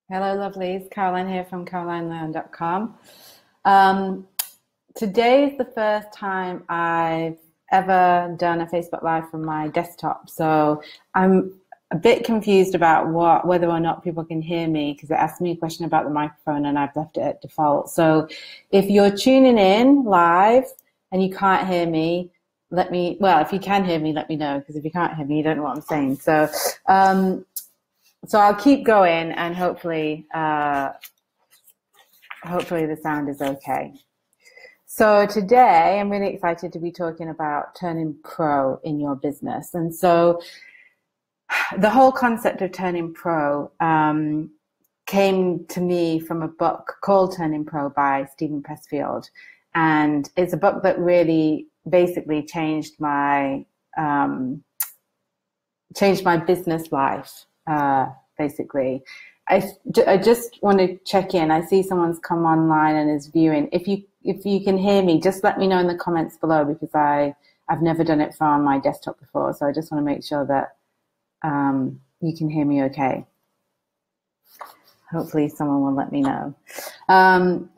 Hello, lovelies. Caroline here from CarolineLeon.com. Um, Today is the first time I've ever done a Facebook Live from my desktop, so I'm a bit confused about whether or not people can hear me because it asked me a question about the microphone and I've left it at default. So if you're tuning in live and you can't hear me, if you can hear me, let me know, because if you can't hear me, you don't know what I'm saying. So I'll keep going, and hopefully the sound is okay. So today I'm really excited to be talking about turning pro in your business. And so the whole concept of turning pro came to me from a book called Turning Pro by Steven Pressfield. And it's a book that really basically changed my business life. Basically, I just want to check in. I see someone's come online and is viewing. If you can hear me, just let me know in the comments below, because I've never done it from my desktop before, so I just want to make sure that you can hear me okay. Hopefully someone will let me know.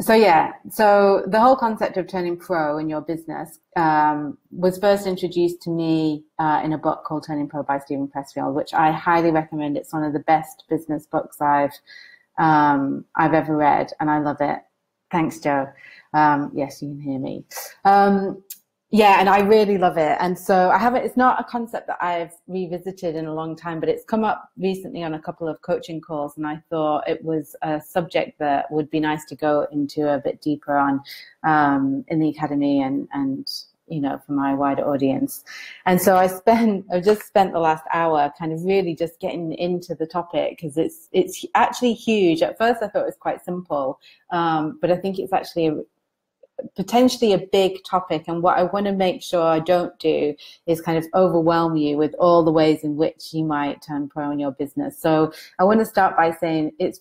So the whole concept of turning pro in your business was first introduced to me in a book called Turning Pro by Steven Pressfield, which I highly recommend. It's one of the best business books I've ever read, and I love it. Thanks, Joe. Yes, you can hear me. And I really love it. And so it's not a concept that I've revisited in a long time, but it's come up recently on a couple of coaching calls. And I thought it was a subject that would be nice to go into a bit deeper on in the academy and for my wider audience. And so I've just spent the last hour kind of really just getting into the topic, because it's actually huge. At first I thought it was quite simple, but I think it's actually potentially a big topic, and what I want to make sure I don't do is kind of overwhelm you with all the ways in which you might turn pro in your business. So I want to start by saying it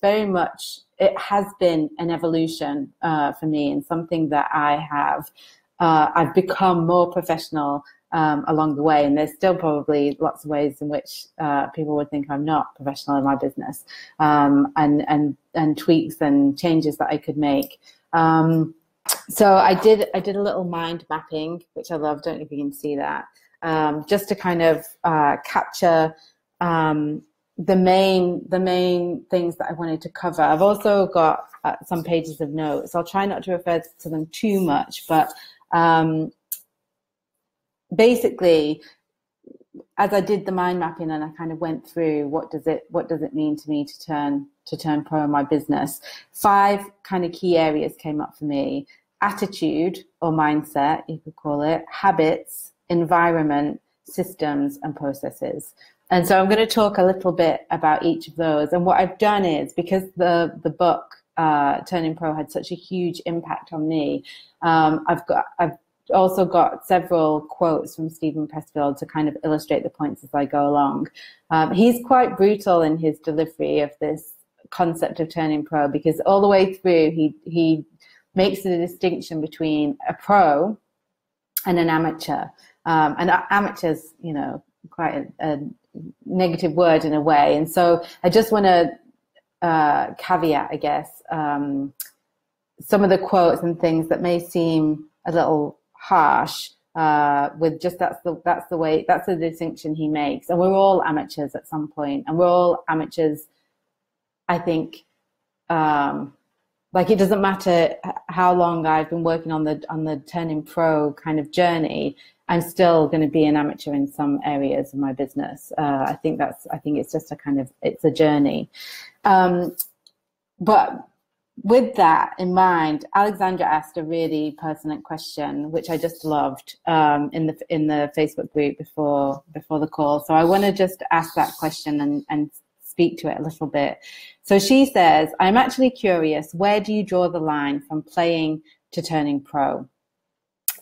has been an evolution for me, and something that I've become more professional along the way, and there's still probably lots of ways in which people would think I'm not professional in my business, and tweaks and changes that I could make. So I did a little mind mapping, which I love. Don't know if you can see that, just to kind of capture the main things that I wanted to cover. I've also got some pages of notes. I'll try not to refer to them too much, but basically, as I did the mind mapping and I kind of went through what does it mean to me to turn pro in my business, 5 kind of key areas came up for me: attitude or mindset, you could call it, habits, environment, systems, and processes. And so I'm going to talk a little bit about each of those. And what I've done is, because the book Turning Pro had such a huge impact on me, I've also got several quotes from Steven Pressfield to kind of illustrate the points as I go along. He's quite brutal in his delivery of this concept of turning pro, because all the way through he makes the distinction between a pro and an amateur. And amateur's, quite a negative word in a way. And so I just want to caveat, I guess, some of the quotes and things that may seem a little harsh, with just that's the distinction he makes. And we're all amateurs at some point, and we're all amateurs, I think. Like, it doesn't matter how long I've been working on the turning pro kind of journey, I'm still going to be an amateur in some areas of my business. I think it's just it's a journey. But with that in mind, Alexandra asked a really pertinent question, which I just loved, in the Facebook group before the call. So I want to just ask that question and speak to it a little bit. So she says, I'm actually curious, where do you draw the line from playing to turning pro?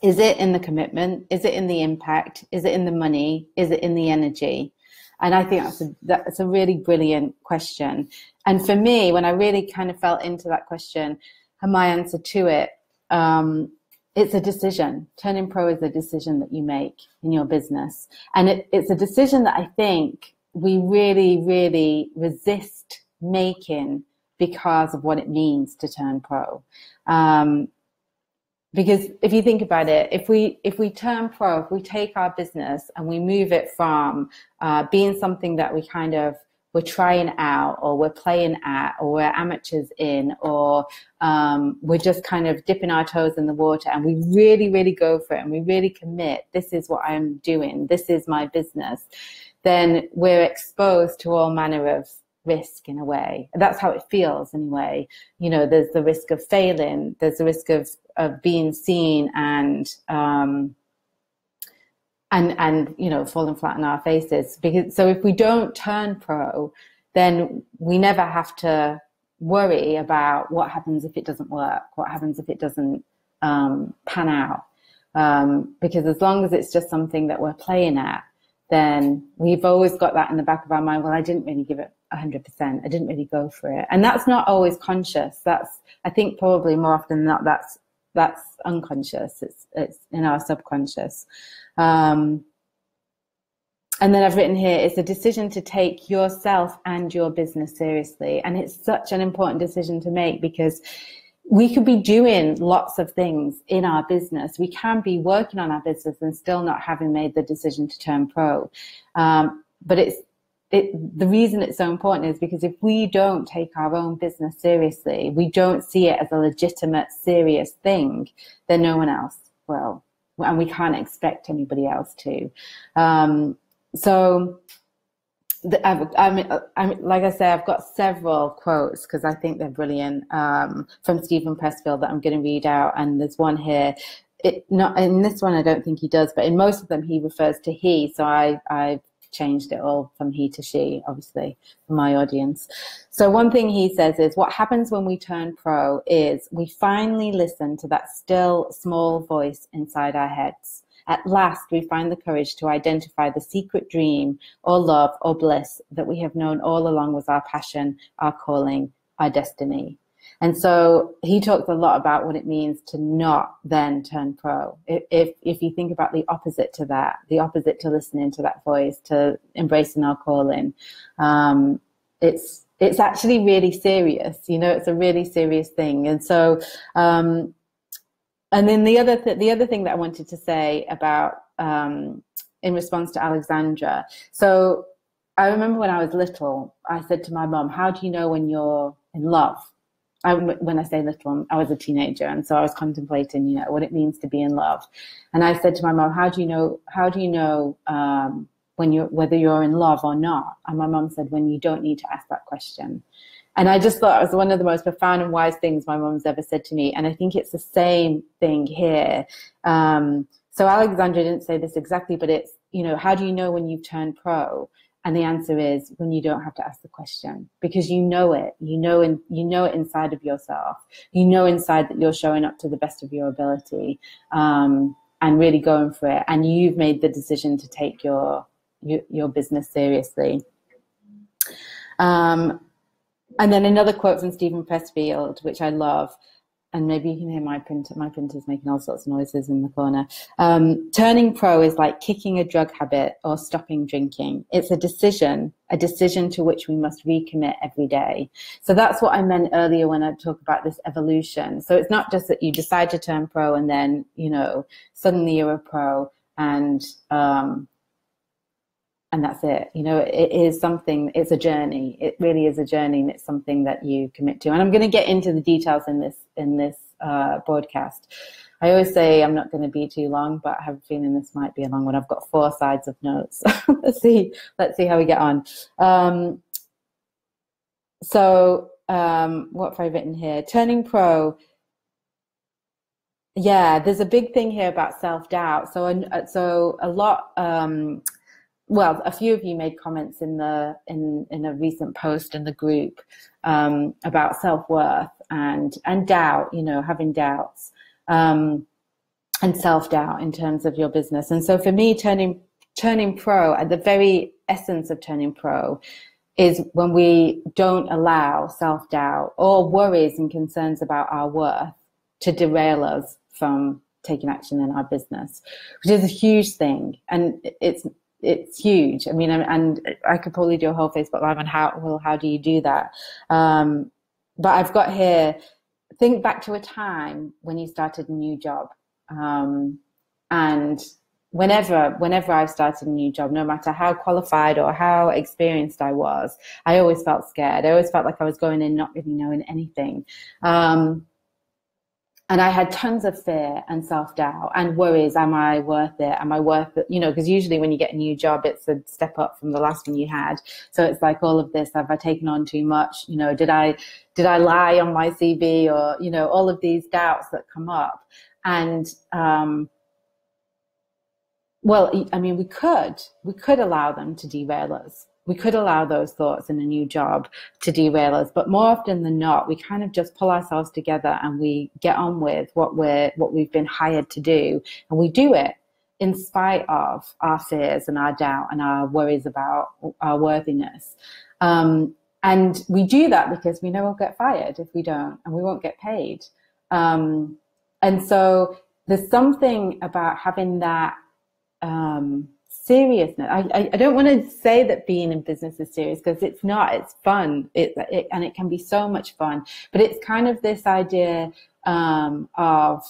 Is it in the commitment? Is it in the impact? Is it in the money? Is it in the energy? And I think that's a really brilliant question. And for me, when I really kind of fell into that question and my answer to it, it's a decision. Turning pro is a decision that you make in your business. And it's a decision that I think we really, really resist making because of what it means to turn pro. Because if you think about it, if we turn pro, if we take our business and we move it from being something that we're trying out, or we're playing at, or we're amateurs in, or we're just kind of dipping our toes in the water, and we really, really go for it, and we really commit, this is what I'm doing, this is my business, then we're exposed to all manner of risk in a way. That's how it feels anyway. You know, there's the risk of failing, there's the risk of being seen and you know, falling flat on our faces. So if we don't turn pro, then we never have to worry about what happens if it doesn't work, what happens if it doesn't pan out. Because as long as it's just something that we're playing at, then we've always got that in the back of our mind. Well, I didn't really give it 100%. I didn't really go for it. And that's not always conscious. I think probably more often than not, that's unconscious. It's in our subconscious. And then I've written here, it's a decision to take yourself and your business seriously. And it's such an important decision to make, because we could be doing lots of things in our business. We can be working on our business and still not having made the decision to turn pro. But the reason it's so important is because if we don't take our own business seriously, we don't see it as a legitimate, serious thing, then no one else will. And we can't expect anybody else to. Like I say, I've got several quotes because I think they're brilliant from Stephen Pressfield that I'm going to read out. And there's one here. Not in this one, I don't think he does, but in most of them he refers to he. So I've changed it all from he to she, obviously, for my audience. So one thing he says is, what happens when we turn pro is we finally listen to that still small voice inside our heads. At last, we find the courage to identify the secret dream or love or bliss that we have known all along was our passion, our calling, our destiny. And so he talks a lot about what it means to not then turn pro. If you think about the opposite to that, the opposite to listening to that voice, to embracing our calling, it's actually really serious. You know, it's a really serious thing. And so, and then the other thing that I wanted to say about, in response to Alexandra. So I remember when I was little, I said to my mom, how do you know when you're in love? When I say little, I was a teenager, and so I was contemplating, you know, what it means to be in love. And I said to my mom, how do you know whether you're in love or not? And my mom said, when you don't need to ask that question. And I just thought it was one of the most profound and wise things my mom's ever said to me. And I think it's the same thing here. So Alexandra didn't say this exactly, but it's, you know, how do you know when you've turned pro? And the answer is when you don't have to ask the question, because you know it. You know it inside of yourself. You know inside that you're showing up to the best of your ability, and really going for it. And you've made the decision to take your business seriously. And then another quote from Stephen Pressfield, which I love, and maybe you can hear my printer. My printer's making all sorts of noises in the corner. Turning pro is like kicking a drug habit or stopping drinking. It's a decision to which we must recommit every day. So that's what I meant earlier when I talk about this evolution. So it's not just that you decide to turn pro and then, you know, suddenly you're a pro and that's it. You know, it is something, it's a journey. It really is a journey, and it's something that you commit to. And I'm going to get into the details in this broadcast. I always say I'm not going to be too long, but I have a feeling this might be a long one. I've got 4 sides of notes. Let's see how we get on. What have I written here? Turning pro. Yeah, there's a big thing here about self-doubt. So a lot, well, a few of you made comments in a recent post in the group about self-worth and doubt, you know, having doubts and self-doubt in terms of your business. And so for me, turning pro, at the very essence of turning pro, is when we don't allow self-doubt or worries and concerns about our worth to derail us from taking action in our business, which is a huge thing. And it's huge. I mean, and I could probably do a whole Facebook Live on how do you do that? but I've got here, think back to a time when you started a new job. And whenever I've started a new job, no matter how qualified or how experienced I was, I always felt scared. I always felt like I was going in not really knowing anything. And I had tons of fear and self-doubt and worries. Am I worth it? Am I worth it? You know, because usually when you get a new job, it's a step up from the last one you had. So it's like all of this, have I taken on too much? You know, did I lie on my CV, or, you know, all of these doubts that come up. And, well, I mean, we could allow them to derail us. We could allow those thoughts in a new job to derail us, but more often than not, we kind of just pull ourselves together and we get on with what we've been hired to do, and we do it in spite of our fears and our doubt and our worries about our worthiness. And we do that because we know we'll get fired if we don't, and we won't get paid. And so there's something about having that seriousness. I don't want to say that being in business is serious, because it's not. It's fun, and it can be so much fun. But it's kind of this idea of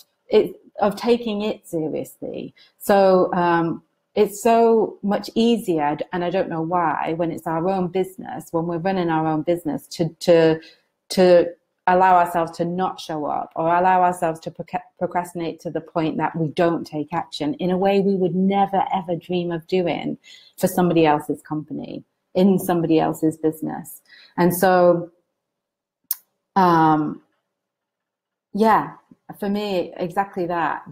taking it seriously. So it's so much easier, and I don't know why, when it's our own business, when we're running our own business, to allow ourselves to not show up, or allow ourselves to procrastinate to the point that we don't take action in a way we would never, ever dream of doing for somebody else's company, in somebody else's business. And so, yeah, for me, exactly that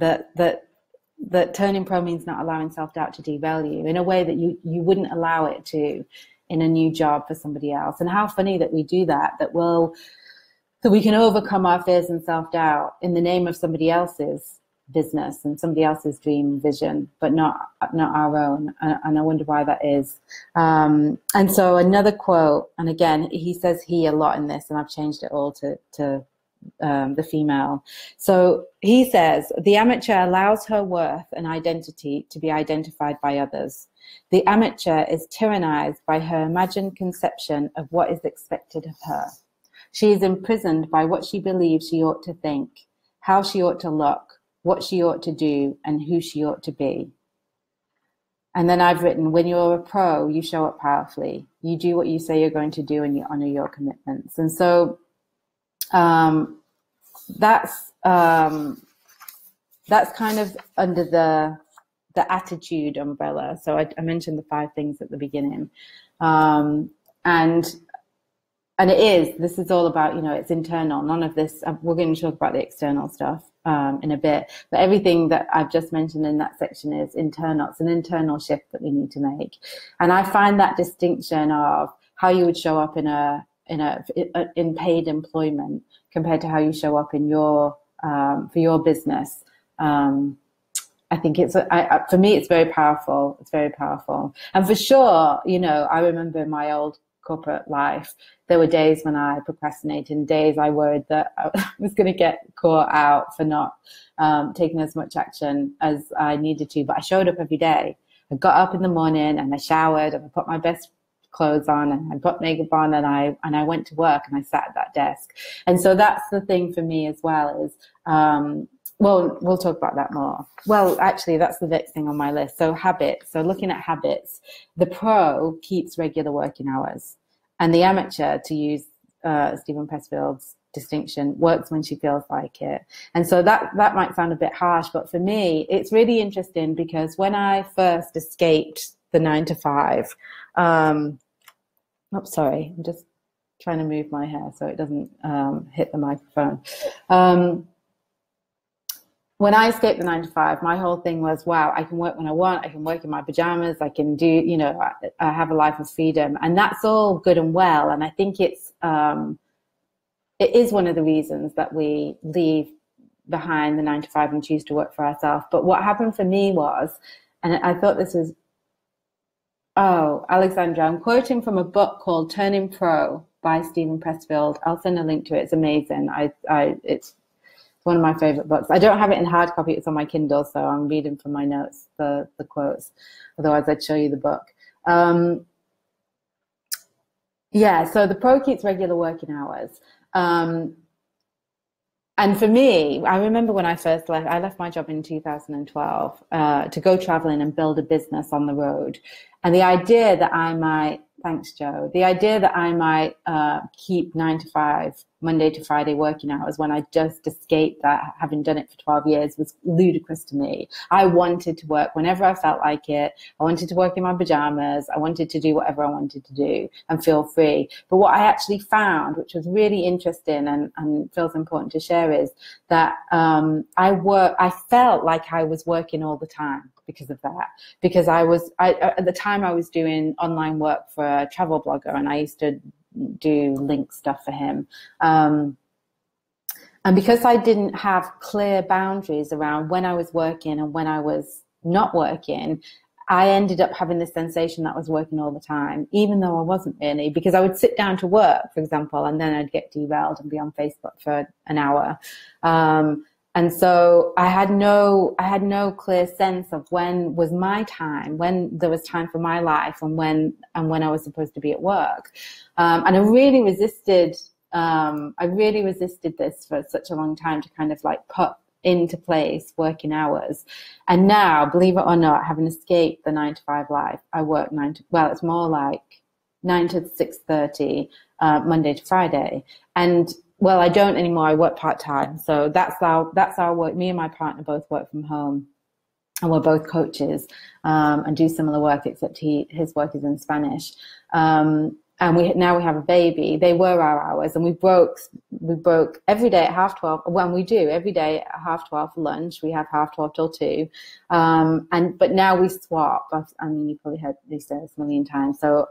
turning pro means not allowing self-doubt to derail you in a way that you wouldn't allow it to in a new job for somebody else. And how funny that we do that we can overcome our fears and self-doubt in the name of somebody else's business and somebody else's dream and vision, but not our own. And I wonder why that is. And so another quote, and again, he says he a lot in this, and I've changed it all to the female. So he says, the amateur allows her worth and identity to be identified by others. The amateur is tyrannized by her imagined conception of what is expected of her. She is imprisoned by what she believes she ought to think, how she ought to look, what she ought to do, and who she ought to be. And then I've written, when you're a pro, you show up powerfully. You do what you say you're going to do, and you honor your commitments. And so that's kind of under the attitude umbrella. So I mentioned the 5 things at the beginning. And this is all about, it's internal. None of this, we're going to talk about the external stuff in a bit, but everything that I've just mentioned in that section is internal. It's an internal shift that we need to make. And I find that distinction of how you would show up in paid employment compared to how you show up in your, for your business. I think for me, it's very powerful. It's very powerful. And for sure, I remember in my old corporate life, there were days when I procrastinated, and days I worried that I was going to get caught out for not taking as much action as I needed to. But I showed up every day. I got up in the morning and I showered and I put my best clothes on and I put makeup on and I went to work and I sat at that desk. And so that's the thing for me as well, is well, we'll talk about that more. Well, actually, that's the next thing on my list. So habits. So looking at habits, the pro keeps regular working hours, and the amateur, to use Steven Pressfield's distinction, works when she feels like it. And so that might sound a bit harsh, but for me, it's really interesting, because when I first escaped the 9-to-5, sorry, I'm just trying to move my hair so it doesn't hit the microphone. When I escaped the 9-to-5, my whole thing was, wow, I can work when I want. I can work in my pajamas. I can do, I have a life of freedom, and that's all good and well. And I think it is one of the reasons that we leave behind the 9-to-5 and choose to work for ourselves. But what happened for me was, and I thought this was, Alexandra, I'm quoting from a book called Turning Pro by Steven Pressfield. I'll send a link to it. It's amazing. It's one of my favorite books. I don't have it in hard copy. It's on my Kindle, so I'm reading from my notes, the quotes. Otherwise, I'd show you the book. Yeah, so the Pro keeps regular working hours. Um, and for me, I remember when I left my job in 2012 to go traveling and build a business on the road. And the idea that I might, thanks, Joe, the idea that I might keep 9 to 5, Monday to Friday working hours when I just escaped that, having done it for 12 years, was ludicrous to me. I wanted to work whenever I felt like it. I wanted to work in my pajamas. I wanted to do whatever I wanted to do and feel free. But what I actually found, which was really interesting and feels important to share, is that I felt like I was working all the time because of that. Because at the time I was doing online work for a travel blogger, and I used to do link stuff for him. And because I didn't have clear boundaries around when I was working and when I was not working, I ended up having this sensation that I was working all the time, even though I wasn't really, because I would sit down to work, for example, and then I'd get derailed and be on Facebook for an hour. And so I had no clear sense of when was my time, when there was time for my life, and when I was supposed to be at work. And I really resisted this for such a long time, to kind of like put into place working hours. And now, believe it or not, having escaped the 9 to 5 life, I work it's more like 9 to 6:30, Monday to Friday. And well, I don't anymore. I work part-time. So that's our work. Me and my partner both work from home, and we're both coaches, and do similar work, except his work is in Spanish. And now we have a baby. They were our hours, and we broke every day at 12:30. Well, we do every day at 12:30 for lunch. We have 12:30 till 2. But now we swap. I mean, you probably heard these stories a million times. So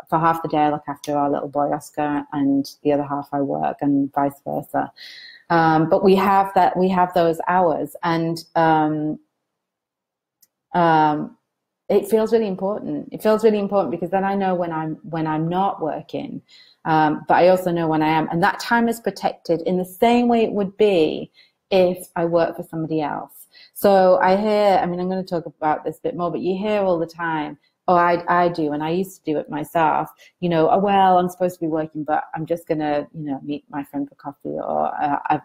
for half the day, I look after our little boy Oscar, and the other half I work, and vice versa. But we have those hours, and it feels really important. It feels really important because then I know when I'm not working, but I also know when I am, and that time is protected in the same way it would be if I work for somebody else. So I hear, I mean, I'm going to talk about this a bit more, but you hear all the time, oh, I do, and I used to do it myself, oh, well, I'm supposed to be working, but I'm just going to, meet my friend for coffee, or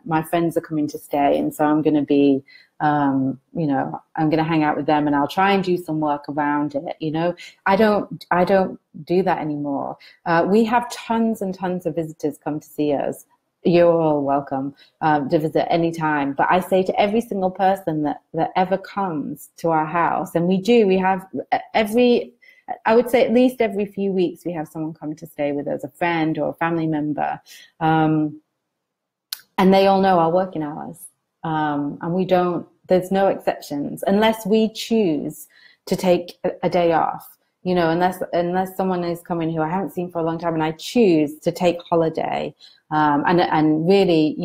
my friends are coming to stay, and so I'm going to be, I'm going to hang out with them, and I'll try and do some work around it. I don't do that anymore. We have tons and tons of visitors come to see us. You're all welcome to visit anytime. But I say to every single person that ever comes to our house, and we have I would say at least every few weeks, we have someone come to stay with us, a friend or a family member. And they all know our working hours. And there's no exceptions unless we choose to take a day off, unless someone is coming who I haven't seen for a long time, and I choose to take holiday, and really,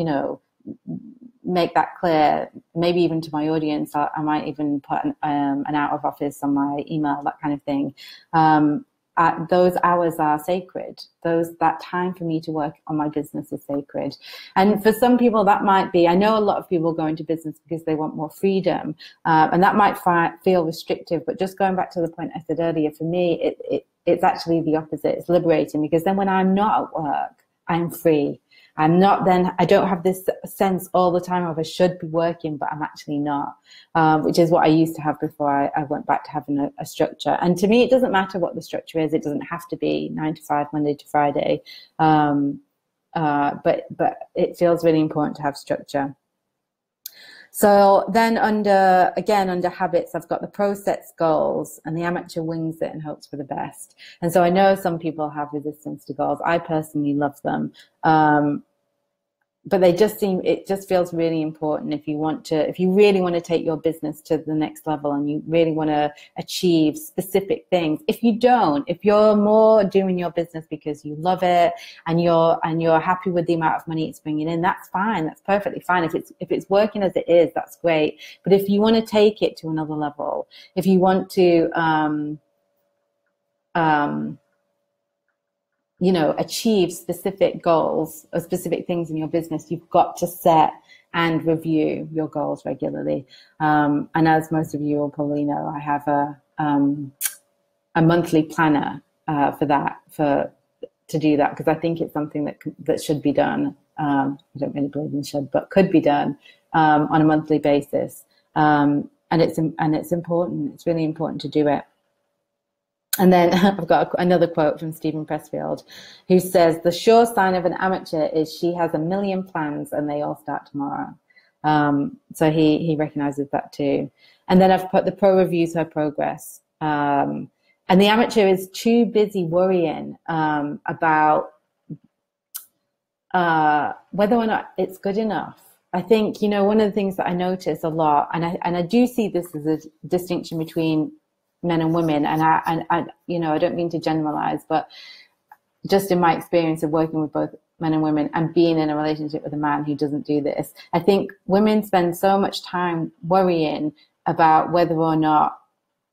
make that clear, maybe even to my audience. I might even put an out of office on my email, that kind of thing. Those hours are sacred. That time for me to work on my business is sacred. And for some people that might be, I know a lot of people go into business because they want more freedom, and that might feel restrictive, but just going back to the point I said earlier, for me, it's actually the opposite. It's liberating, because then when I'm not at work, I'm free. I don't have this sense all the time of I should be working, but I'm actually not, which is what I used to have before I went back to having a structure. And to me, it doesn't matter what the structure is. It doesn't have to be 9 to 5, Monday to Friday. But it feels really important to have structure. So then under habits, I've got the pro sets goals, and the amateur wings it and hopes for the best. And so I know some people have resistance to goals. I personally love them. But it just feels really important if you really want to take your business to the next level, and you really want to achieve specific things. If you're more doing your business because you love it and you're happy with the amount of money it's bringing in, that's fine. That's perfectly fine. If it's working as it is, that's great. But if you want to take it to another level, if you want to, achieve specific goals or specific things in your business, you've got to set and review your goals regularly. And as most of you will probably know, I have a monthly planner for that, for to do that, because I think it's something that should be done. I don't really believe in should, but could be done on a monthly basis. And it's important. It's really important to do it. And then I've got another quote from Stephen Pressfield, who says, "The sure sign of an amateur is she has a million plans and they all start tomorrow." So he recognizes that too. And then I've put the pro reviews her progress. And the amateur is too busy worrying about whether or not it's good enough. I think, one of the things that I notice a lot, and I do see this as a distinction between men and women, and I don't mean to generalize, but just in my experience of working with both men and women and being in a relationship with a man who doesn't do this, I think women spend so much time worrying about whether or not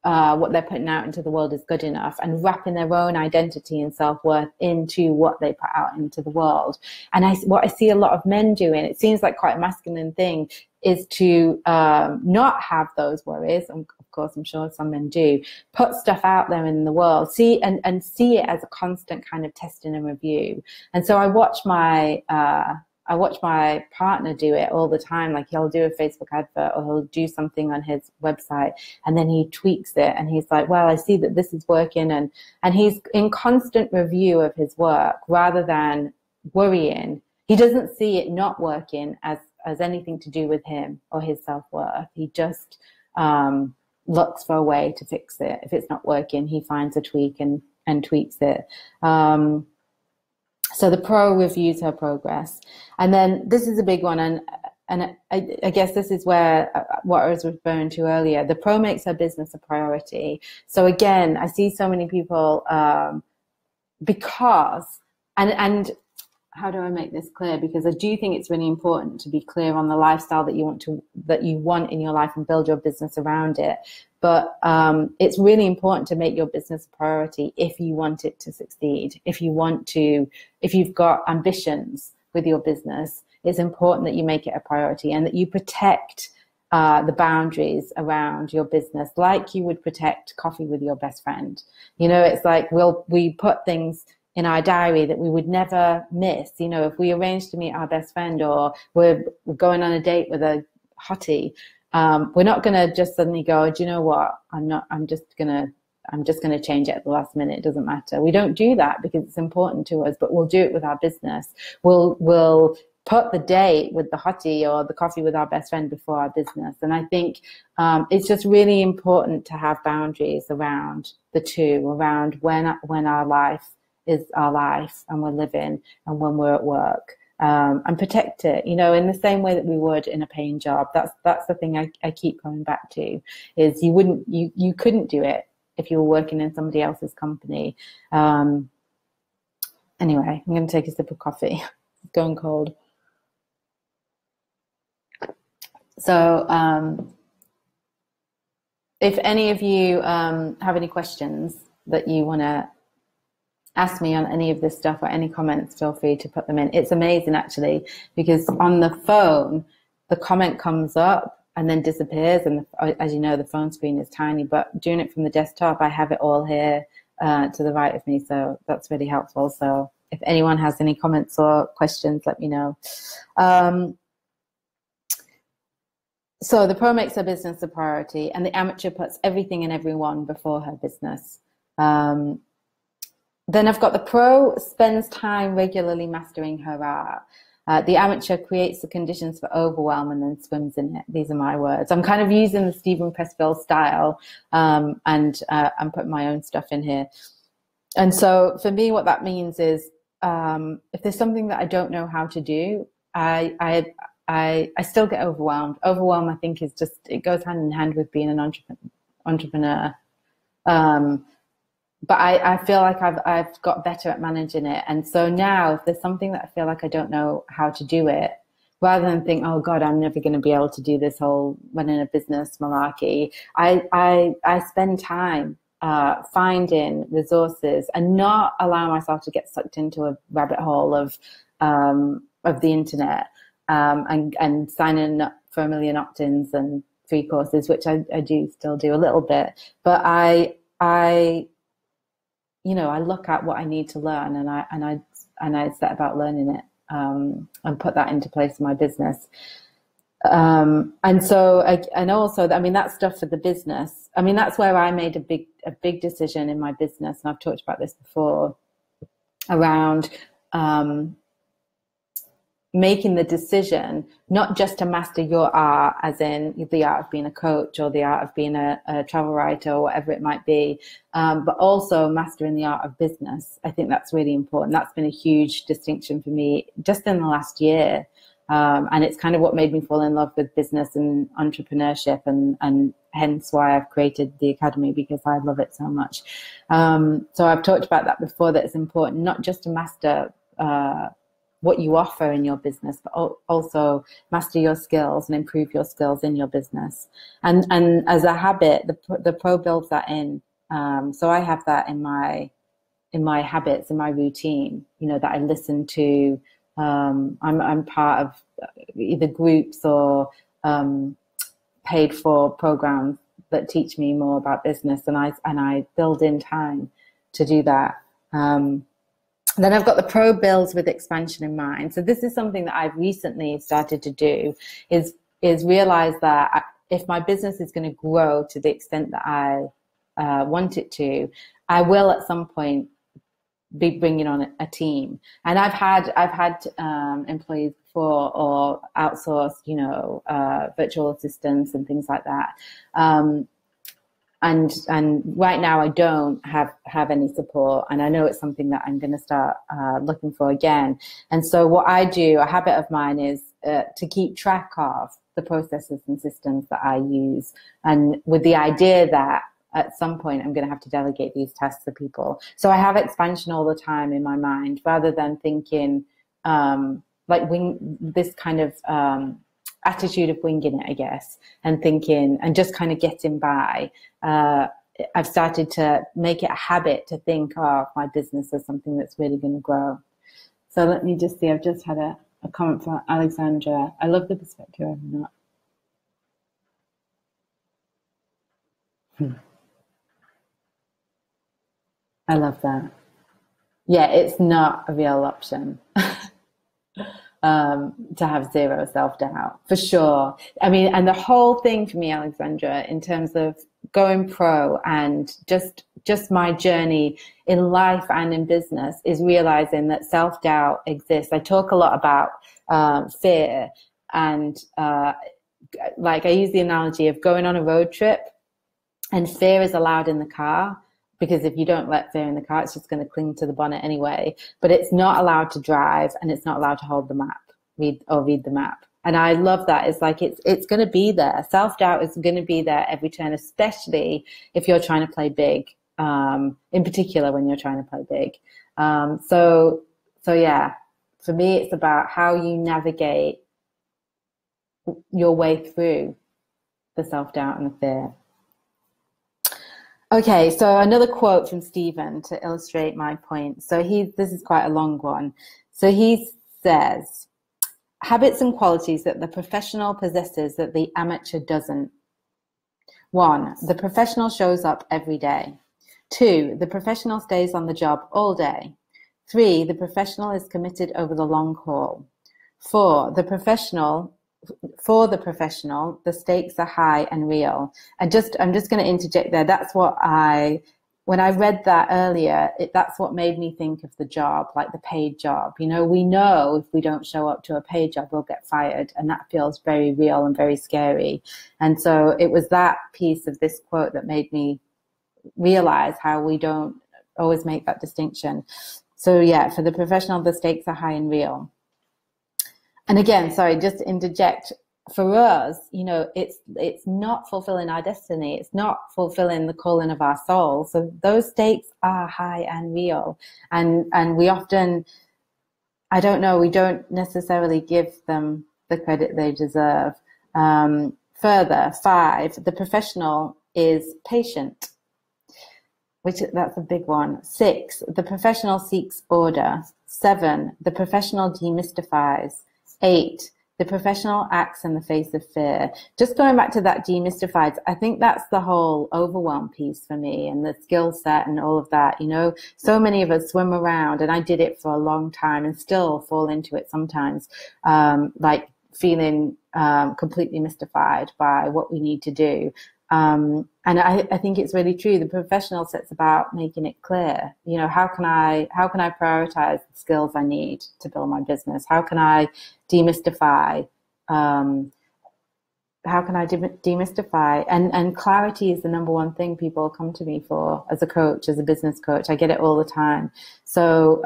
what they're putting out into the world is good enough, and wrapping their own identity and self-worth into what they put out into the world. And what I see a lot of men doing, it seems like quite a masculine thing, is to not have those worries. And of course, I'm sure some men do, put stuff out there in the world, see it as a constant kind of testing and review. And so I watch my partner do it all the time. Like, he'll do a Facebook advert, or he'll do something on his website, and then he tweaks it, and he's like, well, I see that this is working, and he's in constant review of his work rather than worrying. He doesn't see it not working as anything to do with him or his self-worth. He just looks for a way to fix it. If it's not working, he finds a tweak and tweaks it. So the pro reviews her progress. And then this is a big one, and I guess this is where what I was referring to earlier, the pro makes her business a priority. So again, I see so many people because how do I make this clear? Because I do think it's really important to be clear on the lifestyle that you want in your life, and build your business around it. But it's really important to make your business a priority if you want it to succeed. If you've got ambitions with your business, it's important that you make it a priority, and that you protect the boundaries around your business like you would protect coffee with your best friend. It's like we put things in our diary that we would never miss. If we arrange to meet our best friend, or we're going on a date with a hottie, we're not going to just suddenly go, do you know what? I'm just going to change it at the last minute. It doesn't matter. We don't do that because it's important to us, but we'll do it with our business. We'll put the date with the hottie or the coffee with our best friend before our business. And I think it's just really important to have boundaries around the two, around when our life is our life and we're living, and when we're at work, and protect it, in the same way that we would in a paying job. That's the thing I keep coming back to, is you couldn't do it if you were working in somebody else's company. Anyway, I'm going to take a sip of coffee. It's going cold. So if any of you have any questions that you want to ask me on any of this stuff, or any comments, feel free to put them in. It's amazing, actually, because on the phone, the comment comes up and then disappears. And as you know, the phone screen is tiny, but doing it from the desktop, I have it all here to the right of me. So that's really helpful. So if anyone has any comments or questions, let me know. So the pro makes her business a priority, and the amateur puts everything and everyone before her business. Then I've got the pro spends time regularly mastering her art. The amateur creates the conditions for overwhelm and then swims in it. These are my words. I'm kind of using the Stephen Pressfield style, and I'm putting my own stuff in here. And so for me, what that means is if there's something that I don't know how to do, I still get overwhelmed. Overwhelm, I think, is just, it goes hand in hand with being an entrepreneur. But I feel like I've got better at managing it. And so now if there's something that I feel like I don't know how to do it, rather than think, oh God, I'm never going to be able to do this whole running a business malarkey, I spend time finding resources and not allow myself to get sucked into a rabbit hole of the internet, and signing up for a million opt-ins and free courses, which I do still do a little bit. But I you know, I look at what I need to learn, and I set about learning it, and put that into place in my business. And so, and also, I mean, that's stuff for the business. I mean, that's where I made a big decision in my business, and I've talked about this before, around making the decision not just to master your art, as in the art of being a coach or the art of being a travel writer or whatever it might be, but also mastering the art of business. I think that's really important. That's been a huge distinction for me just in the last year. And it's kind of what made me fall in love with business and entrepreneurship, and hence why I've created the Academy, because I love it so much. So I've talked about that before, that it's important not just to master what you offer in your business, but also master your skills and improve your skills in your business. And as a habit, the Pro builds that in. So I have that in my habits, in my routine, you know, that I listen to. I'm part of either groups or paid for programs that teach me more about business, and I build in time to do that. Then I've got the Pro builds with expansion in mind. So this is something that I've recently started to do, is realize that if my business is going to grow to the extent that I want it to, I will at some point be bringing on a team. And I've had employees before, or outsourced, you know, virtual assistants and things like that. And right now I don't have any support, and I know it's something that I'm going to start looking for again. And so what I do, a habit of mine, is to keep track of the processes and systems that I use, and with the idea that at some point I'm going to have to delegate these tasks to people. So I have expansion all the time in my mind, rather than thinking this kind of attitude of winging it, I guess, and thinking and just kind of getting by. I've started to make it a habit to think of my business as something that's really going to grow. So let me just see. I've just had a comment from Alexandra. I love the perspective of that. I love that. Yeah, it's not a real option. To have zero self-doubt, for sure. I mean, and the whole thing for me, Alexandra, in terms of going pro and just my journey in life and in business, is realizing that self-doubt exists. I talk a lot about fear, and like I use the analogy of going on a road trip, and fear is allowed in the car, because if you don't let fear in the car, it's just going to cling to the bonnet anyway. But it's not allowed to drive, and it's not allowed to hold the map, read the map. And I love that. It's like it's going to be there. Self-doubt is going to be there every turn, especially if you're trying to play big. In particular, when you're trying to play big. So yeah, for me, it's about how you navigate your way through the self-doubt and the fear. Okay, so another quote from Stephen to illustrate my point. So this is quite a long one. So he says, habits and qualities that the professional possesses that the amateur doesn't. 1, the professional shows up every day. 2, the professional stays on the job all day. 3, the professional is committed over the long haul. 4, for the professional, the stakes are high and real. And I'm just going to interject there. That's what when I read that earlier, that's what made me think of the job, like the paid job. You know, we know if we don't show up to a paid job, we'll get fired. And that feels very real and very scary. And so it was that piece of this quote that made me realize how we don't always make that distinction. So yeah, for the professional, the stakes are high and real. And again, sorry, just to interject, for us, you know, it's not fulfilling our destiny. It's not fulfilling the calling of our soul. So those stakes are high and real. And we often, I don't know, we don't necessarily give them the credit they deserve. Further, 5, the professional is patient, that's a big one. 6, the professional seeks order. 7, the professional demystifies. 8, The professional acts in the face of fear. Just going back to that demystified, I think that's the whole overwhelm piece for me, and the skill set and all of that. You know, so many of us swim around, and I did it for a long time and still fall into it sometimes, like feeling completely mystified by what we need to do. And I think it's really true. The professional set's about making it clear. You know, how can I prioritize the skills I need to build my business? How can I demystify? Demystify? And clarity is the number one thing people come to me for as a coach, as a business coach. I get it all the time. So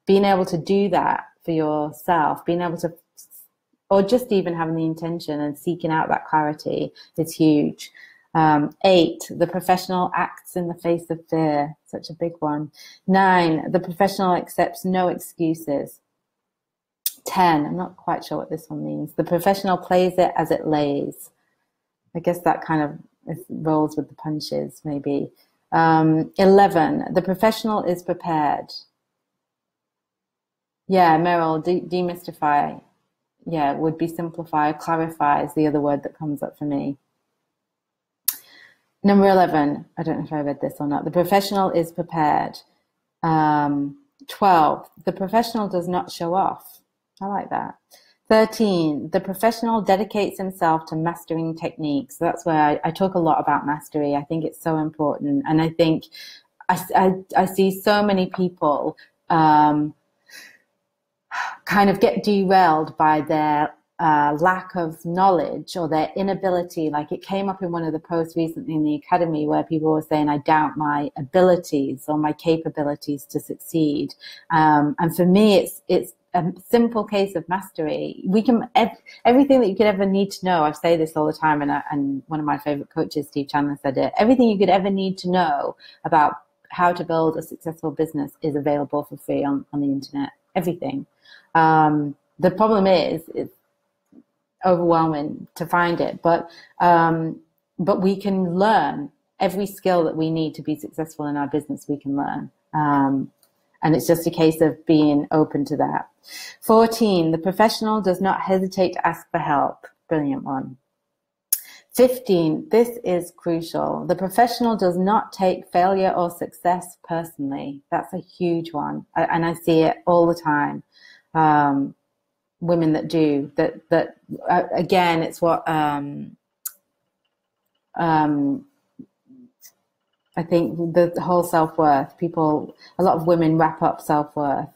being able to do that for yourself, being able to, or just even having the intention and seeking out that clarity is huge. 8, the professional acts in the face of fear. Such a big one. 9, the professional accepts no excuses. 10, I'm not quite sure what this one means. The professional plays it as it lays. I guess that kind of rolls with the punches, maybe. 11, the professional is prepared. Yeah, Meryl, demystify. Yeah, would be simplify. Clarify is the other word that comes up for me. Number 11, I don't know if I read this or not. The professional is prepared. 12, the professional does not show off. I like that. 13, the professional dedicates himself to mastering techniques. So that's where I talk a lot about mastery. I think it's so important. And I think I see so many people kind of get derailed by their lack of knowledge or their inability. Like, it came up in one of the posts recently in the academy where people were saying, I doubt my abilities or my capabilities to succeed. And for me, it's a simple case of mastery. We can, everything that you could ever need to know. I say this all the time, and one of my favorite coaches, Steve Chandler, said it. Everything you could ever need to know about how to build a successful business is available for free on the internet. Everything. The problem is it's overwhelming to find it, but we can learn every skill that we need to be successful in our business. We can learn, and it's just a case of being open to that. 14, the professional does not hesitate to ask for help. Brilliant one. 15, this is crucial. The professional does not take failure or success personally. That's a huge one, and I see it all the time. Women that do that again, it's what I think the whole self-worth, people, a lot of women wrap up self-worth.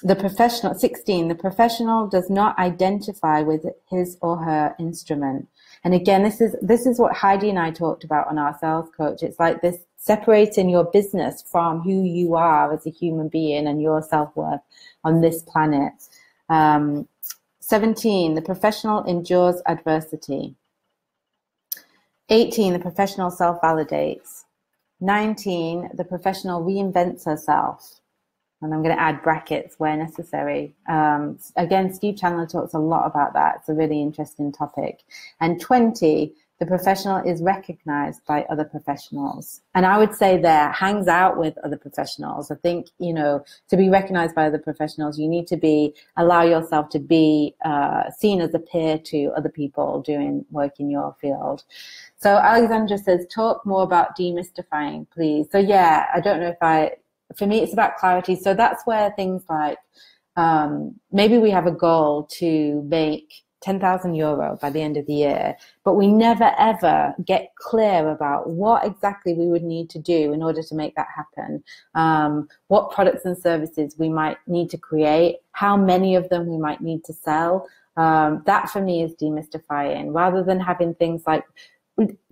The professional, 16, the professional does not identify with his or her instrument. And again, this is what Heidi and I talked about on our sales coach. It's like this, separating your business from who you are as a human being and your self-worth on this planet. 17, the professional endures adversity. 18, the professional self-validates. 19, the professional reinvents herself. And I'm going to add brackets where necessary. Again, Steve Chandler talks a lot about that. It's a really interesting topic. And 20, the professional is recognized by other professionals. And I would say there, hangs out with other professionals. I think, you know, to be recognized by other professionals, you need to allow yourself to be seen as a peer to other people doing work in your field. So Alexandra says, talk more about demystifying, please. So yeah, I don't know if for me, it's about clarity. So that's where things like, maybe we have a goal to make 10,000 euro by the end of the year, but we never ever get clear about what exactly we would need to do in order to make that happen. What products and services we might need to create, how many of them we might need to sell. That for me is demystifying, rather than having things like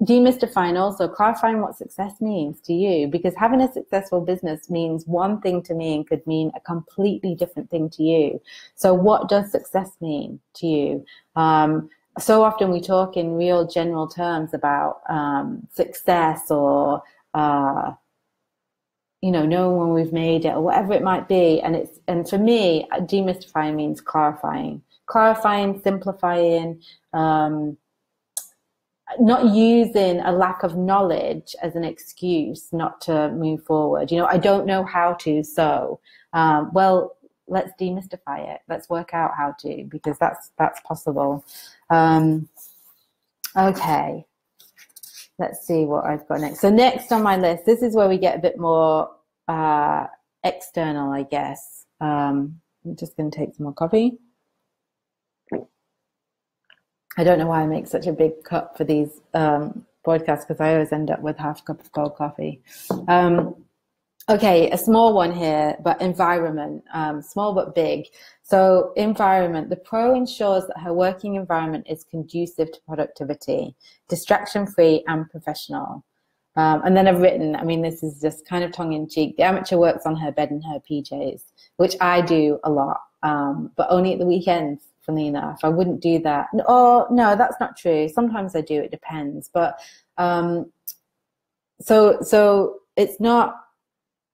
demystifying, also clarifying what success means to you, because having a successful business means one thing to me and could mean a completely different thing to you. So what does success mean to you? So often we talk in real general terms about success, or you know, knowing when we've made it, or whatever it might be. And for me, demystifying means clarifying, simplifying, not using a lack of knowledge as an excuse not to move forward. You know, I don't know how to, so well, let's demystify it. Let's work out how to, because that's possible. Okay, let's see what I've got next. So next on my list, this is where we get a bit more external, I guess. I'm just going to take some more coffee. I don't know why I make such a big cup for these podcasts, because I always end up with half a cup of cold coffee. Okay, a small one here, but environment, small but big. So environment, the pro ensures that her working environment is conducive to productivity, distraction-free and professional. And then I've written, I mean, this is just kind of tongue-in-cheek, the amateur works on her bed in her PJs, which I do a lot, but only at the weekends, funnily enough. I wouldn't do that. Oh, no, that's not true. Sometimes I do, it depends. But so it's not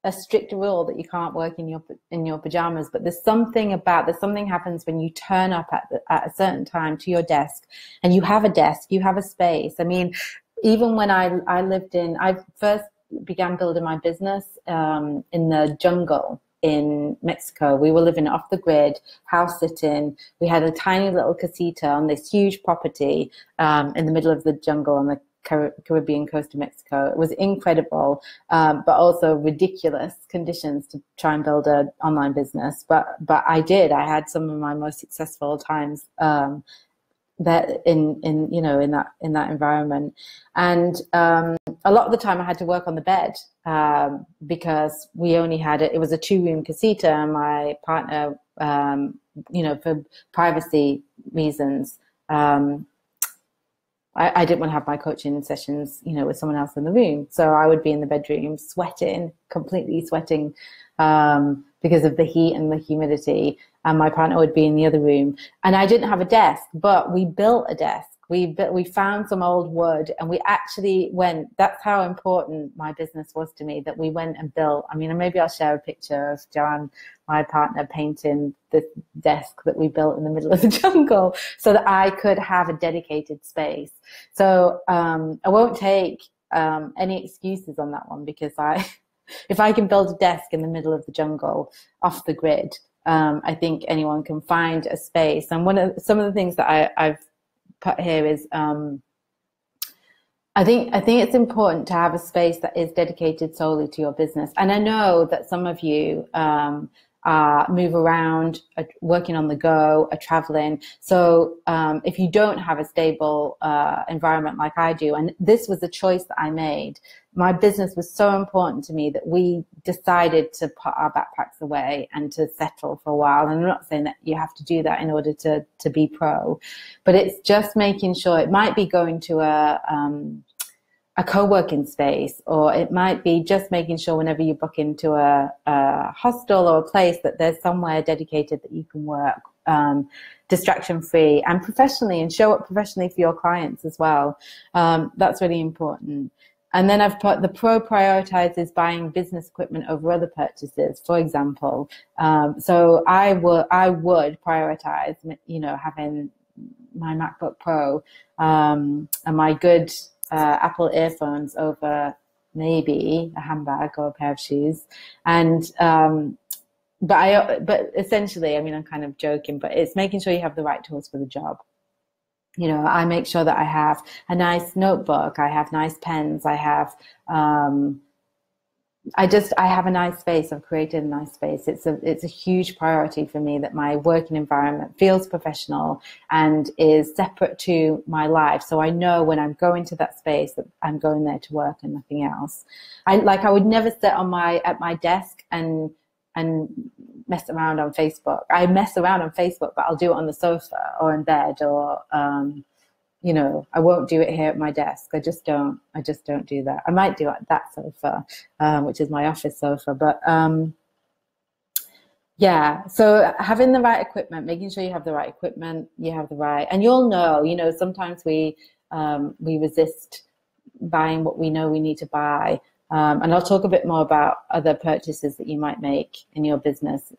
a strict rule that you can't work in your pajamas, but there's something happens when you turn up at a certain time to your desk, and you have a desk, you have a space. I mean, even when I first began building my business in the jungle in Mexico. We were living off the grid, house sitting. We had a tiny little casita on this huge property in the middle of the jungle on the Caribbean coast of Mexico. It was incredible, but also ridiculous conditions to try and build an online business. But I did. I had some of my most successful times that in that environment. And a lot of the time I had to work on the bed because we only had it was a 2-room casita, and my partner, for privacy reasons, I didn't want to have my coaching sessions, with someone else in the room. So I would be in the bedroom completely sweating because of the heat and the humidity. And my partner would be in the other room. And I didn't have a desk, but we built a desk. We found some old wood, and we actually went. That's how important my business was to me, that we went and built. I mean, maybe I'll share a picture of Joanne, my partner, painting the desk that we built in the middle of the jungle so that I could have a dedicated space. So I won't take any excuses on that one, because if I can build a desk in the middle of the jungle off the grid, I think anyone can find a space. And some of the things that I've put here is I think it's important to have a space that is dedicated solely to your business. And I know that some of you move around, are working on the go, are traveling. So if you don't have a stable environment like I do, and this was a choice that I made, my business was so important to me that we decided to put our backpacks away and to settle for a while. And I'm not saying that you have to do that in order to be pro, but it's just making sure. It might be going to a co-working space, or it might be just making sure whenever you book into a hostel or a place that there's somewhere dedicated that you can work distraction-free and professionally, and show up professionally for your clients as well. That's really important. And then I've put the pro prioritizes buying business equipment over other purchases, for example. So I would prioritize, having my MacBook Pro and my good Apple earphones over maybe a handbag or a pair of shoes. And but essentially, I mean, I'm kind of joking, but it's making sure you have the right tools for the job. I make sure that I have a nice notebook, I have nice pens, I have I have a nice space. I've created a nice space. It's a huge priority for me that my working environment feels professional and is separate to my life. So I know when I'm going to that space that I'm going there to work and nothing else. I would never sit at my desk and mess around on Facebook. I mess around on Facebook, but I'll do it on the sofa or in bed, or I won't do it here at my desk. I just don't do that. I might do it at that sofa, which is my office sofa. But so having the right equipment, making sure you have the right equipment, and you'll know, sometimes we resist buying what we know we need to buy. And I'll talk a bit more about other purchases that you might make in your business,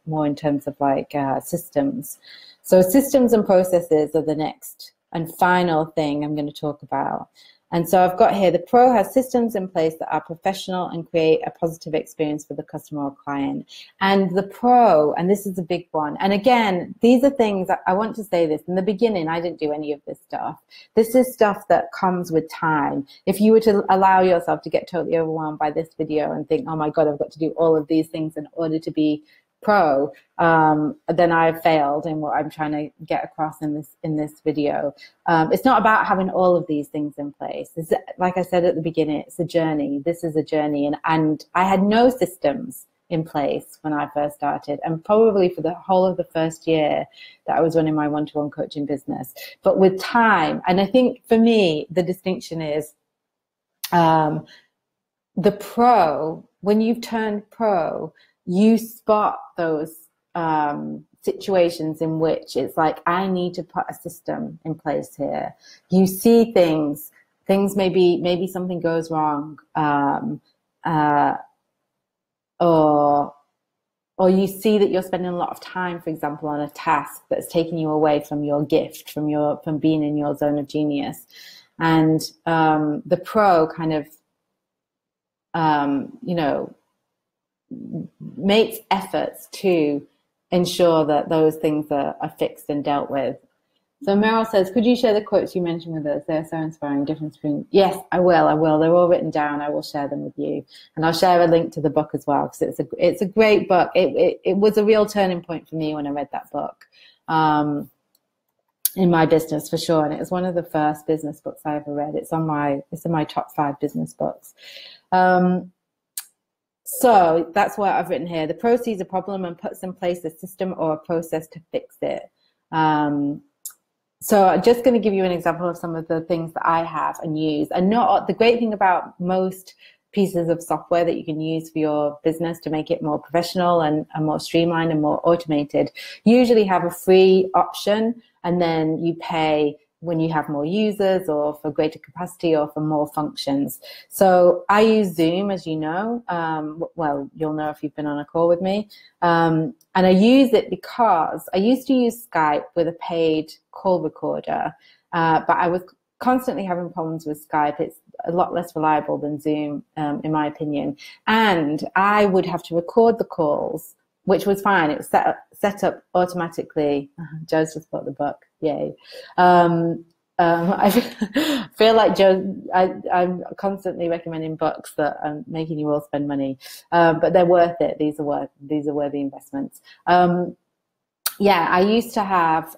more in terms of systems. So systems and processes are the next and final thing I'm going to talk about. And so I've got here, the pro has systems in place that are professional and create a positive experience for the customer or client. And the pro, and this is a big one, and again, these are things that I want to say this in the beginning. I didn't do any of this stuff. This is stuff that comes with time. If you were to allow yourself to get totally overwhelmed by this video and think, oh my God, I've got to do all of these things in order to be pro, then I've failed in what I'm trying to get across in this video. It's not about having all of these things in place. It's, like I said at the beginning, it's a journey. This is a journey, and I had no systems in place when I first started, and probably for the whole of the first year that I was running my one-to-one coaching business. But with time, and I think for me, the distinction is the pro, when you've turned pro, you spot those situations in which it's like, I need to put a system in place here. You see things, maybe something goes wrong, or you see that you're spending a lot of time, for example, on a task that's taking you away from your gift, from being in your zone of genius. And the pro kind of, you know, makes efforts to ensure that those things are fixed and dealt with. So Meryl says, could you share the quotes you mentioned with us? They're so inspiring. Difference between, yes, I will. They're all written down. I will share them with you. And I'll share a link to the book as well, because it's a great book. It was a real turning point for me when I read that book in my business, for sure. And it was one of the first business books I ever read. It's in my top 5 business books. So that's what I've written here. The pro sees a problem and puts in place a system or a process to fix it. So I'm just going to give you an example of some of the things that I have and use. And not the great thing about most pieces of software that you can use for your business to make it more professional and more streamlined and more automated, usually have a free option, and then you pay when you have more users or for greater capacity or for more functions. So I use Zoom, as you know. Well, you'll know if you've been on a call with me. And I use it because I used to use Skype with a paid call recorder, but I was constantly having problems with Skype. It's a lot less reliable than Zoom, in my opinion. And I would have to record the calls, which was fine. It was set up automatically. Joe's just bought the book. Yay. I feel like Joe, I'm constantly recommending books that are making you all spend money, but they're worth it. These are worthy investments. Yeah, I used to have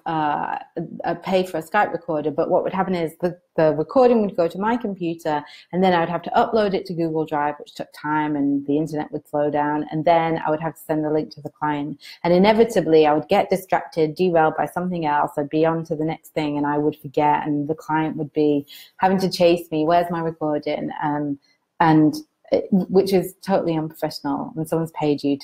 pay for a Skype recorder, but what would happen is the recording would go to my computer, and then I would have to upload it to Google Drive, which took time, and the internet would slow down, and then I would have to send the link to the client. And inevitably, I would get distracted, derailed by something else. I'd be on to the next thing, and I would forget, and the client would be having to chase me, where's my recording? Which is totally unprofessional when someone's paid you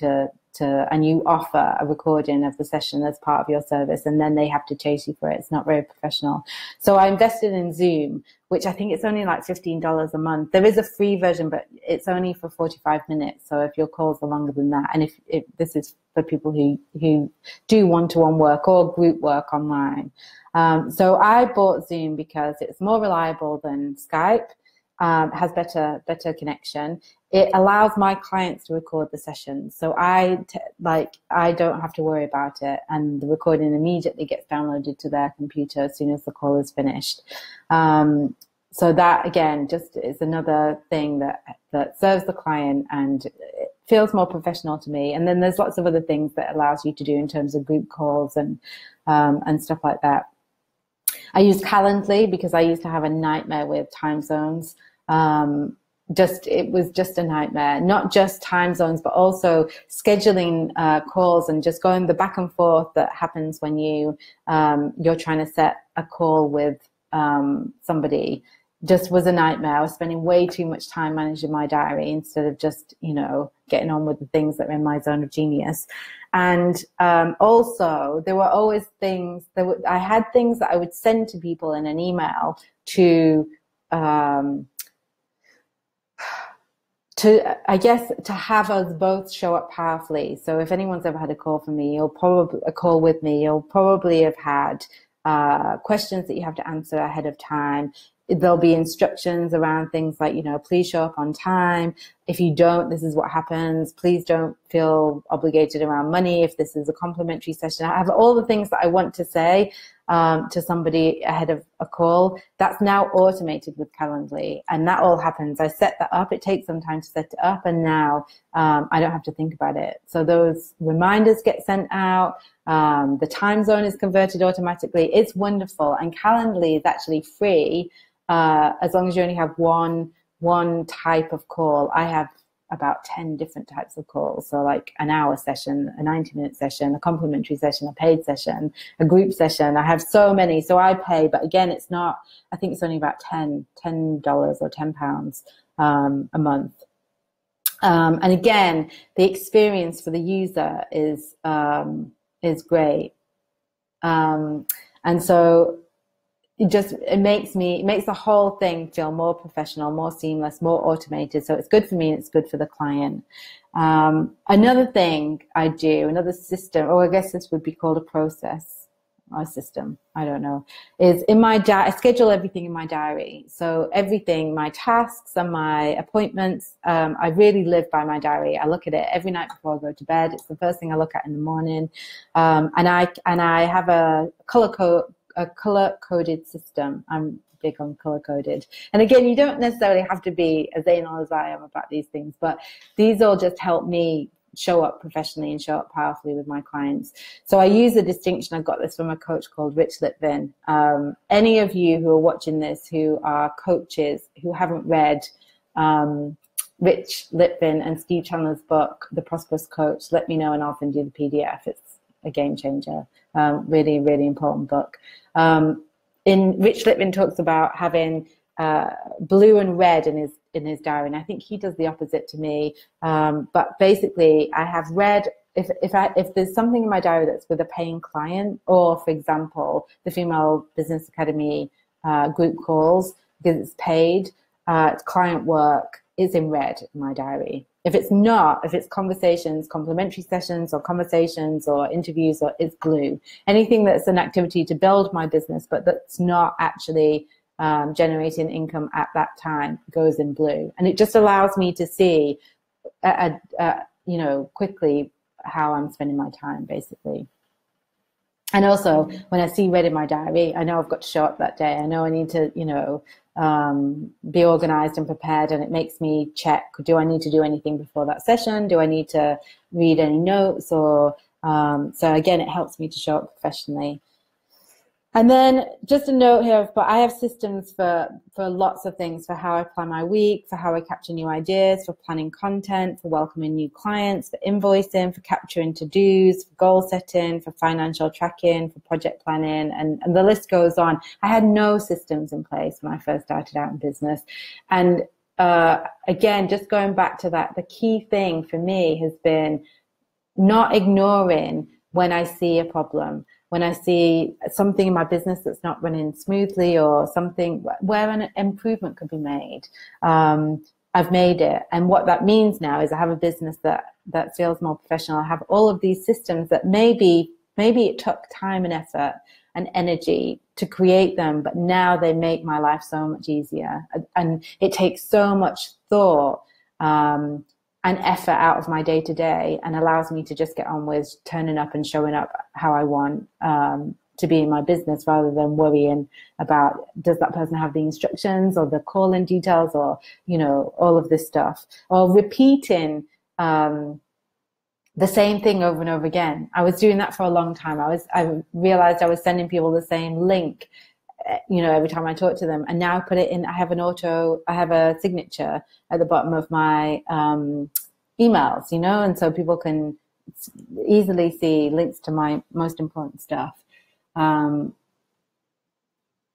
and you offer a recording of the session as part of your service, and then they have to chase you for it. It's not very professional. So I invested in Zoom, which I think it's only like $15 a month. There is a free version, but it's only for 45 minutes. So if your calls are longer than that, and if this is for people who do one-to-one work or group work online. So I bought Zoom because it's more reliable than Skype. Has better connection. It allows my clients to record the sessions, so I don't have to worry about it, and the recording immediately gets downloaded to their computer as soon as the call is finished. So that again just is another thing that serves the client and it feels more professional to me. And then there's lots of other things that allows you to do in terms of group calls and stuff like that. I use Calendly because I used to have a nightmare with time zones. It was just a nightmare, not just time zones, but also scheduling calls and just going the back and forth that happens when you're trying to set a call with somebody. Just was a nightmare. I was spending way too much time managing my diary instead of just, getting on with the things that are in my zone of genius. And also, there were always things, I had things that I would send to people in an email to have us both show up powerfully. So if anyone's ever had a call from me, you'll probably have had questions that you have to answer ahead of time. there'll be instructions around things like, please show up on time. If you don't, this is what happens. Please don't feel obligated around money if this is a complimentary session. I have all the things that I want to say to somebody ahead of a call. That's now automated with Calendly, and that all happens. I set that up. It takes some time to set it up, and now I don't have to think about it. So those reminders get sent out. The time zone is converted automatically. It's wonderful, and Calendly is actually free as long as you only have one type of call. I have about 10 different types of calls. So like an hour session, a 90-minute session, a complimentary session, a paid session, a group session. I have so many. So I pay, but again, it's not, I think it's only about $10 or £10 a month. And again, the experience for the user is great. And so it makes the whole thing feel more professional, more seamless, more automated. So it's good for me and it's good for the client. Another thing I do, another system, or I guess this would be called a process or a system, I don't know, is in my I schedule everything in my diary. So everything, my tasks and my appointments, I really live by my diary. I look at it every night before I go to bed. It's the first thing I look at in the morning. And I have a color-coded system. I'm big on color-coded. And again, you don't necessarily have to be as anal as I am about these things, but these all just help me show up professionally and show up powerfully with my clients. So I use a distinction. I got this from a coach called Rich Litvin. Any of you who are watching this who are coaches who haven't read Rich Litvin and Steve Chandler's book, The Prosperous Coach, let me know and I'll send you the PDF. It's a game changer. Really, really important book. Rich Litvin talks about having blue and red in his diary, and I think he does the opposite to me. But basically, I have red. If there's something in my diary that's with a paying client, or for example, the Female Business Academy group calls, because it's paid, it's client work, is in red in my diary. If it's not, if it's conversations, complimentary sessions or conversations or interviews, or it's blue. Anything that's an activity to build my business, but that's not actually generating income at that time, goes in blue. And it just allows me to see, quickly how I'm spending my time, basically. And also, when I see red in my diary, I know I've got to show up that day. I know I need to, be organized and prepared, and it makes me check, do I need to do anything before that session? Do I need to read any notes? Or so again, it helps me to show up professionally. And then just a note here, but I have systems for lots of things, for how I plan my week, for how I capture new ideas, for planning content, for welcoming new clients, for invoicing, for capturing to-dos, for goal setting, for financial tracking, for project planning, and the list goes on. I had no systems in place when I first started out in business. And again, just going back to that, the key thing for me has been not ignoring when I see a problem. When I see something in my business that's not running smoothly, or something where an improvement could be made, I've made it. And what that means now is I have a business that feels more professional. I have all of these systems that maybe it took time and effort and energy to create them, but now they make my life so much easier. And it takes so much thought and effort out of my day-to-day, and allows me to just get on with turning up and showing up how I want to be in my business, rather than worrying about, does that person have the instructions or the call-in details, or, all of this stuff, or repeating the same thing over and over again. I was doing that for a long time. I realized I was sending people the same link, every time I talk to them, and now put it in. I have a signature at the bottom of my emails, and so people can easily see links to my most important stuff.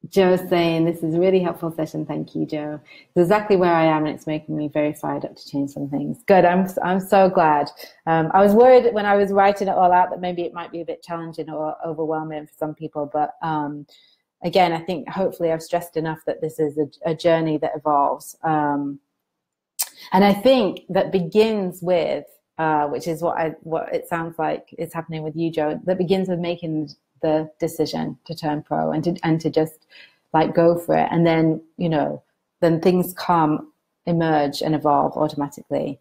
Joe's saying, this is a really helpful session. Thank you, Joe. It's exactly where I am, and it's making me very fired up to change some things. Good. I'm so glad. I was worried when I was writing it all out that maybe it might be a bit challenging or overwhelming for some people, but again, I think hopefully I've stressed enough that this is a journey that evolves. And I think that begins with, which is what it sounds like is happening with you, Joe, that begins with making the decision to turn pro, and to just like go for it. And then, you know, then things emerge and evolve automatically.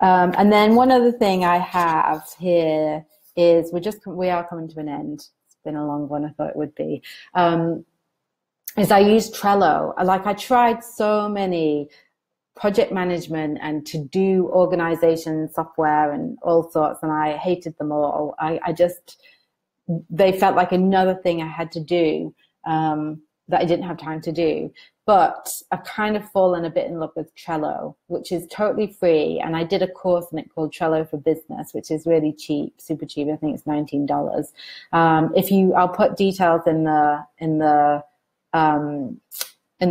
And then one other thing I have here is we are coming to an end. It's been a long one, I thought it would be. Is I use Trello. I tried so many project management and to-do organization software and all sorts, and I hated them all. They felt like another thing I had to do that I didn't have time to do. But I've kind of fallen a bit in love with Trello, which is totally free. And I did a course in it called Trello for Business, which is really cheap, super cheap. I think it's $19. I'll put details in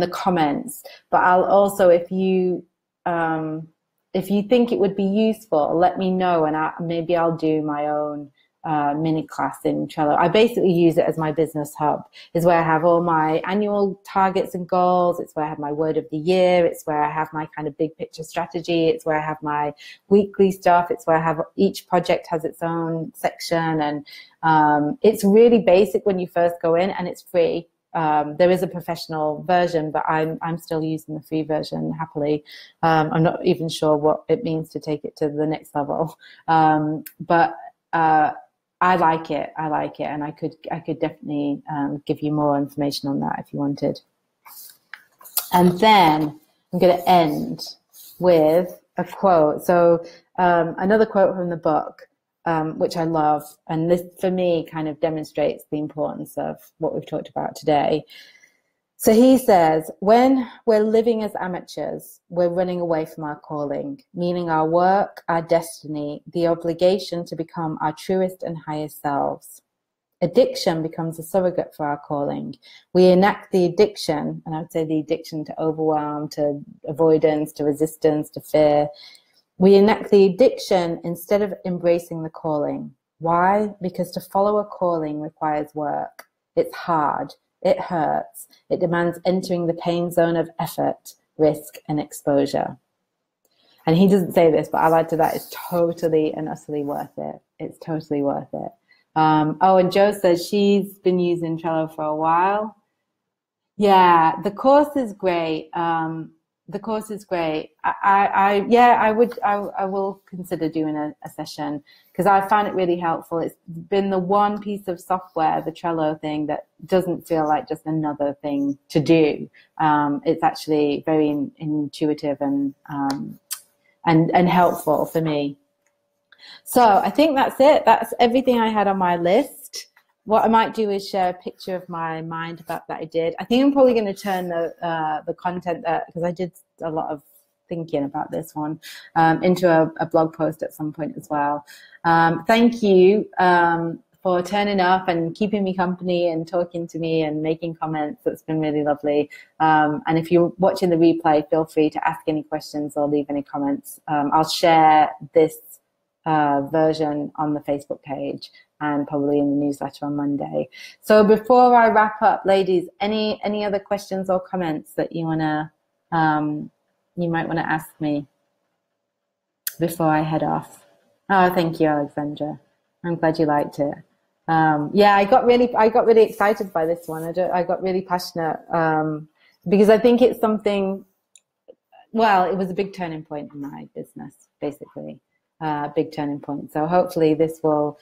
the comments, but I'll also, if you think it would be useful, let me know, and maybe I'll do my own mini class in Trello. I basically use it as my business hub. It's where I have all my annual targets and goals. It's where I have my word of the year. It's where I have my kind of big picture strategy. It's where I have my weekly stuff. It's where I have each project has its own section, and it's really basic when you first go in, and it's free. There is a professional version, but I'm still using the free version happily. I'm not even sure what it means to take it to the next level, but I like it, and I could definitely give you more information on that if you wanted. And then I'm going to end with a quote. So another quote from the book, which I love, and this for me kind of demonstrates the importance of what we've talked about today. So he says, when we're living as amateurs, we're running away from our calling, meaning our work, our destiny, the obligation to become our truest and highest selves. Addiction becomes a surrogate for our calling. We enact the addiction, and I would say the addiction to overwhelm, to avoidance, to resistance, to fear. We enact the addiction instead of embracing the calling. Why? Because to follow a calling requires work. It's hard. It hurts. It demands entering the pain zone of effort, risk, and exposure. And he doesn't say this, but I'll add to that, it's totally and utterly worth it. It's totally worth it. And Jo says she's been using Trello for a while. Yeah, the course is great. The course is great. I will consider doing a session, because I found it really helpful. It's been the one piece of software, the Trello thing, that doesn't feel like just another thing to do. It's actually very intuitive and helpful for me. So I think that's it. That's everything I had on my list. What I might do is share a picture of my mind map that I did. I think I'm probably going to turn the content, because I did a lot of thinking about this one, into a blog post at some point as well. Thank you for turning up and keeping me company and talking to me and making comments. It's been really lovely. And if you're watching the replay, feel free to ask any questions or leave any comments. I'll share this version on the Facebook page and probably in the newsletter on Monday. So before I wrap up, ladies, any other questions or comments that you might want to ask me before I head off? Oh, thank you, Alexandra. I'm glad you liked it. Yeah, I got really excited by this one. I got really passionate because I think it's something. Well, it was a big turning point in my business, basically. Big turning point. So hopefully this will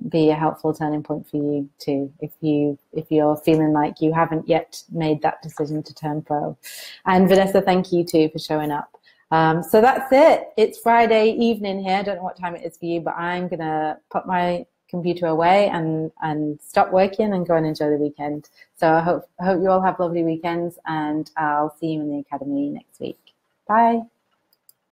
be a helpful turning point for you too, if you're feeling like you haven't yet made that decision to turn pro. And Vanessa, thank you too for showing up. So that's it. It's Friday evening here. I don't know what time it is for you, but I'm gonna put my computer away and stop working and go and enjoy the weekend. So I hope you all have lovely weekends, and I'll see you in the academy next week. Bye.